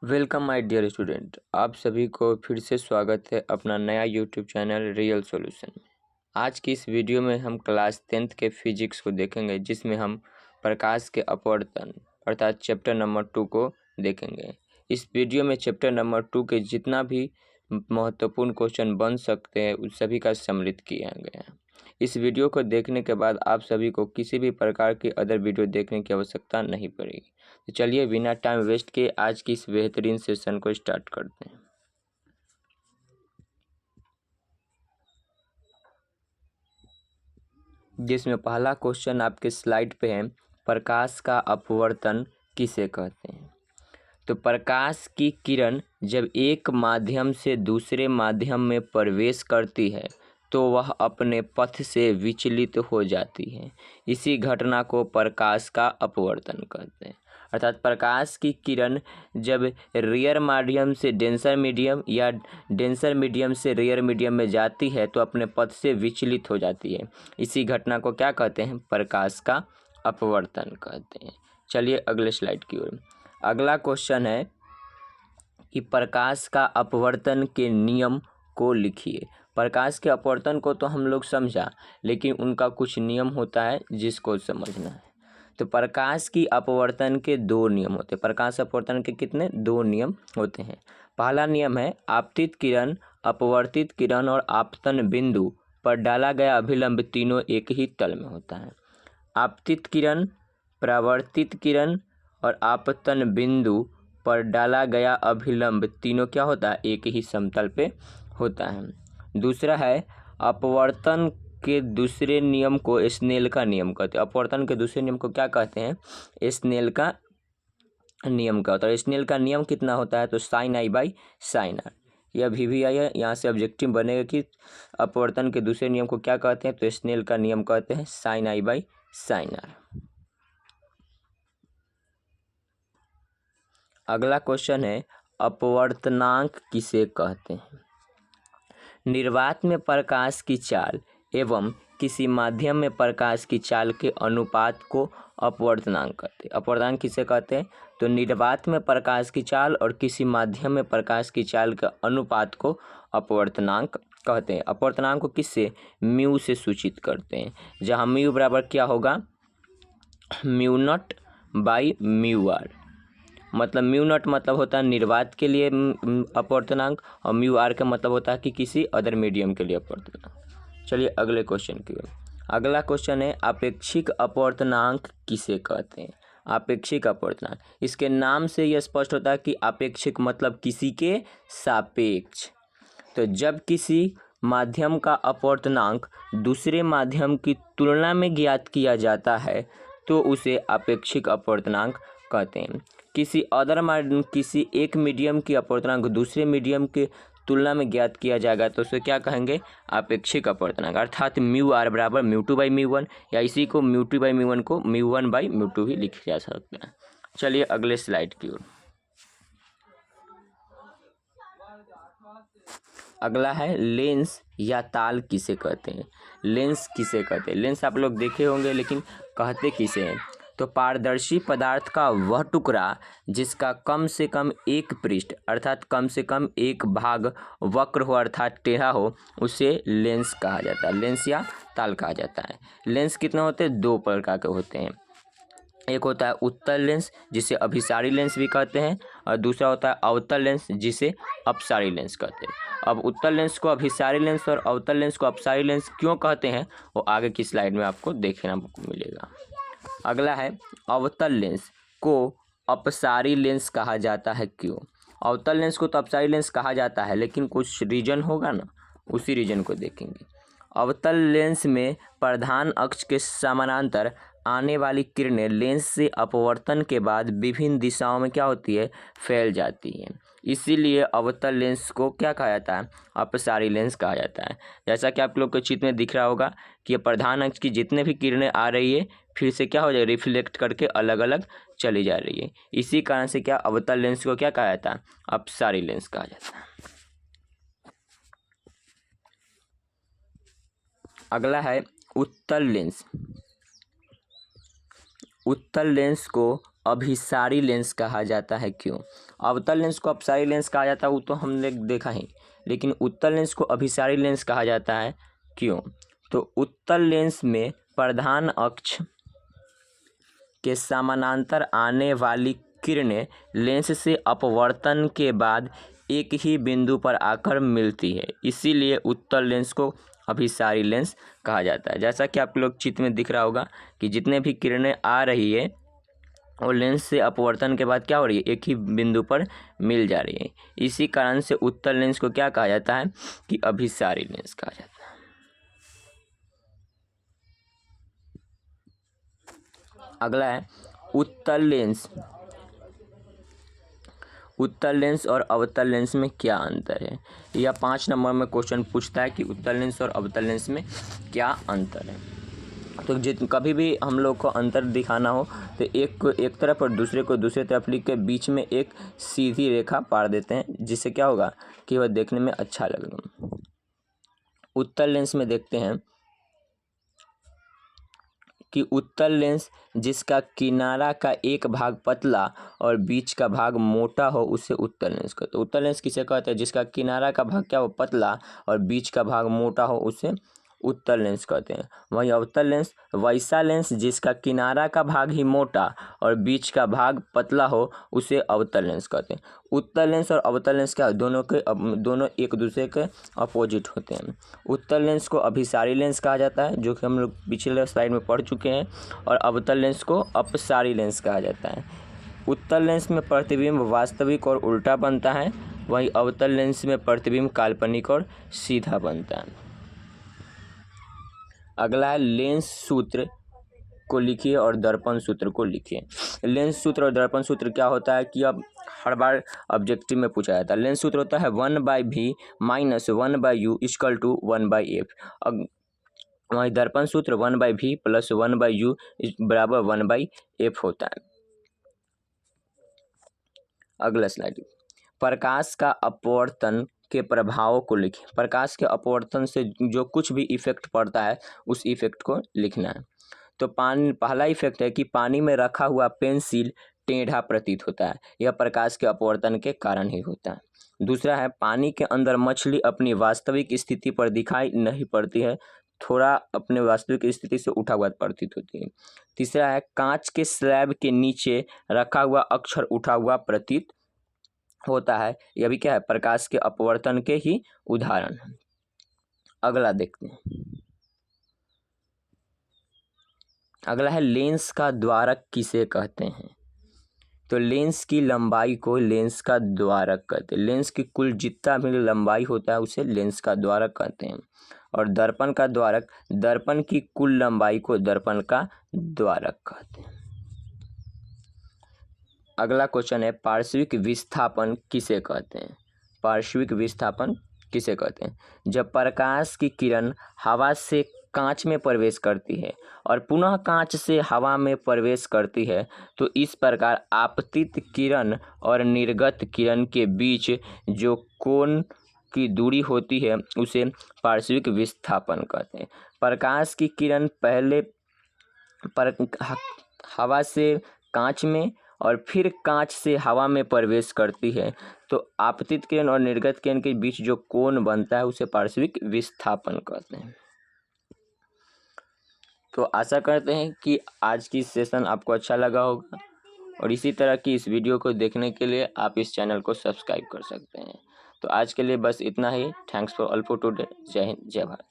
Welcome my dear student, आप सभी को फिर से स्वागत है अपना नया यूट्यूब चैनल रियल सॉल्यूशन में। आज की इस वीडियो में हम क्लास 10th के फिजिक्स को देखेंगे, जिसमें हम प्रकाश के अपवर्तन अर्थात चैप्टर नंबर 2 को देखेंगे। इस वीडियो में चैप्टर नंबर 2 के जितना भी महत्वपूर्ण क्वेश्चन बन सकते हैं उस सभी का सम्मिलित किया गया है। इस वीडियो को देखने के बाद आप सभी को किसी भी प्रकार की अदर वीडियो देखने की आवश्यकता नहीं पड़ेगी। तो चलिए बिना टाइम वेस्ट किए आज की इस बेहतरीन सेशन को स्टार्ट करते हैं। जिसमें पहला क्वेश्चन आपके स्लाइड पे है, प्रकाश का अपवर्तन किसे कहते हैं। तो प्रकाश की किरण जब एक माध्यम से दूसरे माध्यम में प्रवेश करती है तो वह अपने पथ से विचलित हो जाती है। इसी घटना को प्रकाश का अपवर्तन कहते हैं। अर्थात प्रकाश की किरण जब रेयर माध्यम से डेंसर मीडियम या डेंसर मीडियम से रेयर मीडियम में जाती है तो अपने पथ से विचलित हो जाती है। इसी घटना को क्या कहते हैं? प्रकाश का अपवर्तन कहते हैं। चलिए अगले स्लाइड की ओर। अगला क्वेश्चन है कि प्रकाश का अपवर्तन के नियम को लिखिए। प्रकाश के अपवर्तन को तो हम लोग समझा, लेकिन उनका कुछ नियम होता है जिसको समझना है। तो प्रकाश की अपवर्तन के दो नियम होते हैं। प्रकाश अपवर्तन के कितने? दो नियम होते हैं। पहला नियम है आपतित किरण, अपवर्तित किरण और आपतन बिंदु पर डाला गया अभिलंब तीनों एक ही तल में होता है। आपतित किरण, परावर्तित किरण और आपतन बिंदु पर डाला गया अभिलंब तीनों क्या होता है? एक ही समतल पे होता है। दूसरा है अपवर्तन के दूसरे नियम को स्नेल का नियम कहते हैं। अपवर्तन के दूसरे नियम को क्या कहते हैं? स्नेल का नियम का होता है। स्नेल का नियम कितना होता है? तो sine i by sine r. यह भी आई है, यहाँ से ऑब्जेक्टिव बनेगा कि अपवर्तन के दूसरे नियम को क्या कहते हैं? तो स्नेल का नियम कहते हैं sine i by sine r. अगला क्वेश्चन है अपवर्तनांक किसे कहते हैं। निर्वात में प्रकाश की चाल एवं किसी माध्यम में प्रकाश की चाल के अनुपात को अपवर्तनांक कहते हैं। अपवर्तनांक किसे कहते हैं? तो निर्वात में प्रकाश की चाल और किसी माध्यम में प्रकाश की चाल के अनुपात को अपवर्तनांक कहते हैं। अपवर्तनांक को किससे? म्यू से सूचित करते हैं, जहाँ म्यू बराबर क्या होगा? Mu nought by mu r. मतलब म्यू नॉट मतलब होता है निर्वात के लिए अपवर्तनांक और म्यू आर का मतलब होता है कि किसी अदर मीडियम के लिए अपवर्तनांक। चलिए अगले क्वेश्चन की ओर। अगला क्वेश्चन है अपेक्षिक अपवर्तनांक किसे कहते हैं। अपेक्षिक अपवर्तनांक, इसके नाम से यह स्पष्ट होता है कि अपेक्षिक मतलब किसी के सापेक्ष। तो जब किसी माध्यम का अपवर्तनांक दूसरे माध्यम की तुलना में ज्ञात किया जाता है तो उसे अपेक्षिक अपवर्तनांक कहते हैं। किसी एक मीडियम की अपवर्तनांक दूसरे मीडियम के तुलना में ज्ञात किया जाएगा तो उसे क्या कहेंगे? अपेक्षिक अपवर्तनांक। अर्थात म्यू आर बराबर mu two by mu one, या इसी को mu two by mu one को mu one by mu two भी लिखा जा सकता है। चलिए अगले स्लाइड की ओर। अगला है लेंस या ताल किसे कहते हैं। लेंस किसे कहते हैं? लेंस आप लोग देखे होंगे, लेकिन कहते किसे हैं? तो पारदर्शी पदार्थ का वह टुकड़ा जिसका कम से कम एक पृष्ठ अर्थात कम से कम एक भाग वक्र हो अर्थात टेढ़ा हो, उसे लेंस कहा जाता है। लेंस या ताल कहा जाता है। लेंस कितने होते हैं? दो प्रकार के होते हैं। एक होता है उत्तल लेंस जिसे अभिसारी लेंस भी कहते हैं, और दूसरा होता है अवतल लेंस जिसे अपसारी लेंस कहते हैं। अब उत्तल लेंस को अभिसारी लेंस और अवतल लेंस को अपसारी लेंस क्यों कहते हैं वो आगे की स्लाइड में आपको देखना मिलेगा। अगला है अवतल लेंस को अपसारी लेंस कहा जाता है। क्यों? अवतल लेंस को तो अपसारी लेंस कहा जाता है, लेकिन कुछ रीजन होगा ना, उसी रीजन को देखेंगे। अवतल लेंस में प्रधान अक्ष के समानांतर आने वाली किरणें लेंस से अपवर्तन के बाद विभिन्न दिशाओं में क्या होती है? फैल जाती है। इसीलिए अवतल लेंस को क्या कहा जाता है? अपसारी लेंस कहा जाता है। जैसा कि आप लोग को चित्र में दिख रहा होगा कि प्रधान अक्ष की जितने भी किरणें आ रही है फिर से क्या हो जाए? रिफ्लेक्ट करके अलग अलग चली जा रही है। इसी कारण से क्या अवतल लेंस को क्या कहा जाता है? अपसारी लेंस कहा जाता है। अगला है उत्तल लेंस। उत्तल लेंस को अभिसारी लेंस कहा जाता है, क्यों? अवतल लेंस को अपसारी लेंस कहा जाता है, वो तो हमने देखा ही, लेकिन उत्तल लेंस को अभिसारी लेंस कहा जाता है, क्यों? तो उत्तल लेंस में प्रधान अक्ष के समानांतर आने वाली किरणें लेंस से अपवर्तन के बाद एक ही बिंदु पर आकर मिलती है, इसीलिए उत्तल लेंस को अभिसारी लेंस कहा जाता है। जैसा कि आप लोग चित्र में दिख रहा होगा कि जितने भी किरणें आ रही है और लेंस से अपवर्तन के बाद क्या हो रही है, एक ही बिंदु पर मिल जा रही है, इसी कारण से उत्तल लेंस को क्या कहा जाता है कि अभिसारी लेंस कहा जाता है। अगला है उत्तल लेंस। उत्तल लेंस और अवतल लेंस में क्या अंतर है? यह 5 नंबर में क्वेश्चन पूछता है कि उत्तल लेंस और अवतल लेंस में क्या अंतर है। तो कभी भी हम लोग को अंतर दिखाना हो तो एक तरफ और दूसरे को दूसरे तरफ लिख के बीच में एक सीधी रेखा पार देते हैं, जिससे क्या होगा कि वह देखने में अच्छा लगेगा। उत्तल लेंस में देखते हैं कि उत्तल लेंस जिसका किनारा का एक भाग पतला और बीच का भाग मोटा हो उसे उत्तल लेंस कहते हैं। उत्तल लेंस किसे कहते हैं? जिसका किनारा का भाग क्या हो, पतला, और बीच का भाग मोटा हो उसे उत्तल लेंस कहते हैं। वहीं अवतल लेंस वैसा लेंस जिसका किनारा का भाग ही मोटा और बीच का भाग पतला हो उसे अवतल लेंस कहते हैं। उत्तल लेंस और अवतल लेंस क्या, दोनों एक दूसरे के अपोजिट होते हैं। उत्तल लेंस को अभिसारी लेंस कहा जाता है, जो कि हम लोग पिछले स्लाइड में पढ़ चुके हैं, और अवतल लेंस को अपसारी लेंस कहा जाता है। उत्तल लेंस में प्रतिबिंब वास्तविक और उल्टा बनता है, वहीं अवतल लेंस में प्रतिबिंब काल्पनिक और सीधा बनता है। अगला है लेंस सूत्र को लिखिए और दर्पण सूत्र को लिखिए। लेंस सूत्र और दर्पण सूत्र क्या होता है कि अब हर बार ऑब्जेक्टिव में पूछा जाता है। लेंस सूत्र होता है 1/v - 1/u = 1/f। वहीं दर्पण सूत्र 1/v + 1/u = 1/f होता है। अगला स्लाइड, प्रकाश का अपवर्तन के प्रभाव को लिखें। प्रकाश के अपवर्तन से जो कुछ भी इफेक्ट पड़ता है उस इफेक्ट को लिखना है। तो पहला इफेक्ट है कि पानी में रखा हुआ पेंसिल टेढ़ा प्रतीत होता है, यह प्रकाश के अपवर्तन के कारण ही होता है। दूसरा है पानी के अंदर मछली अपनी वास्तविक स्थिति पर दिखाई नहीं पड़ती है, थोड़ा अपने वास्तविक स्थिति से उठा हुआ प्रतीत होती है। तीसरा है कांच के स्लैब के नीचे रखा हुआ अक्षर उठा हुआ प्रतीत होता है, यह भी क्या है, प्रकाश के अपवर्तन के ही उदाहरण है। अगला देखते हैं, अगला है लेंस का द्वारक किसे कहते हैं? तो लेंस की लंबाई को लेंस का द्वारक कहते हैं। लेंस की कुल जितना भी लंबाई होता है उसे लेंस का द्वारक कहते हैं। और दर्पण का द्वारक दर्पण की कुल लंबाई को दर्पण का द्वारक कहते हैं। अगला क्वेश्चन है पार्श्विक विस्थापन किसे कहते हैं? पार्श्विक विस्थापन किसे कहते हैं? जब प्रकाश की किरण हवा से कांच में प्रवेश करती है और पुनः कांच से हवा में प्रवेश करती है तो इस प्रकार आपतित किरण और निर्गत किरण के बीच जो कोण की दूरी होती है उसे पार्श्विक विस्थापन कहते हैं। प्रकाश की किरण पहले हवा से कांच में और फिर कांच से हवा में प्रवेश करती है तो आपतित किरण और निर्गत किरण के बीच जो कोण बनता है उसे पार्श्विक विस्थापन कहते हैं। तो आशा करते हैं कि आज की सेशन आपको अच्छा लगा होगा, और इसी तरह की इस वीडियो को देखने के लिए आप इस चैनल को सब्सक्राइब कर सकते हैं। तो आज के लिए बस इतना ही। Thanks for all for today. जय हिंद, जय भारत।